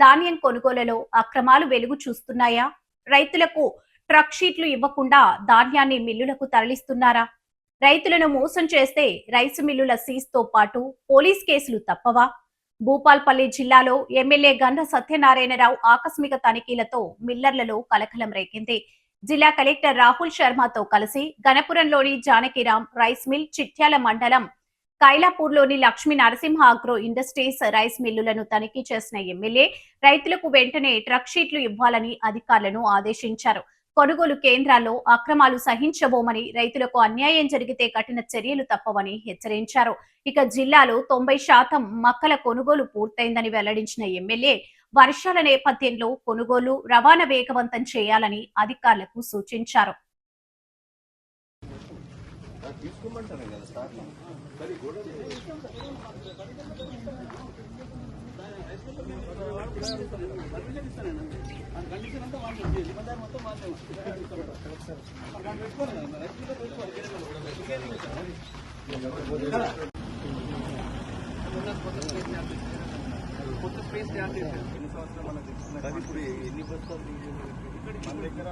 ధాన్యం కొనుగోలులో అక్రమాలు వెలుగు చూస్తున్నాయా? రైతులకు ట్రక్ షీట్లు ఇవ్వకుండా ధాన్యాన్ని మిల్లులకు తరలిస్తున్నారా? రైతులను మోసం చేస్తే రైసు మిల్లుల సీజ్తో పాటు పోలీస్ కేసులు తప్పవా? భూపాల్పల్లి జిల్లాలో ఎమ్మెల్యే గంధ సత్యనారాయణరావు ఆకస్మిక తనిఖీలతో మిల్లర్లలో కలకలం రేగింది. జిల్లా కలెక్టర్ రాహుల్ శర్మతో కలిసి గణపురంలోని జానకిరాం రైస్ మిల్, చిట్యాల మండలం కైలాపూర్లోని Lakshmi Narasimha agro industries rice మిల్లులను తనిఖీ చేసిన ఎమ్మెల్యే రైతులకు వెంటనే ట్రక్ షీట్లు ఇవ్వాలని అధికారులను ఆదేశించారు. కొనుగోలు కేంద్రాల్లో అక్రమాలు సహించబోమని, రైతులకు అన్యాయం జరిగితే కఠిన చర్యలు తప్పవని హెచ్చరించారు. ఇక జిల్లాలో 90% మక్కల కొనుగోలు పూర్తయిందని వెల్లడించిన ఎమ్మెల్యే వర్షాల నేపథ్యంలో కొనుగోలు, రవాణా వేగవంతం చేయాలని అధికారులకు సూచించారు. కొత్త స్పేస్ తయారు చేశారు. ఎన్ని సంవత్సరాలు మనకు ఇప్పుడు ఎన్ని బస్సులు మన దగ్గర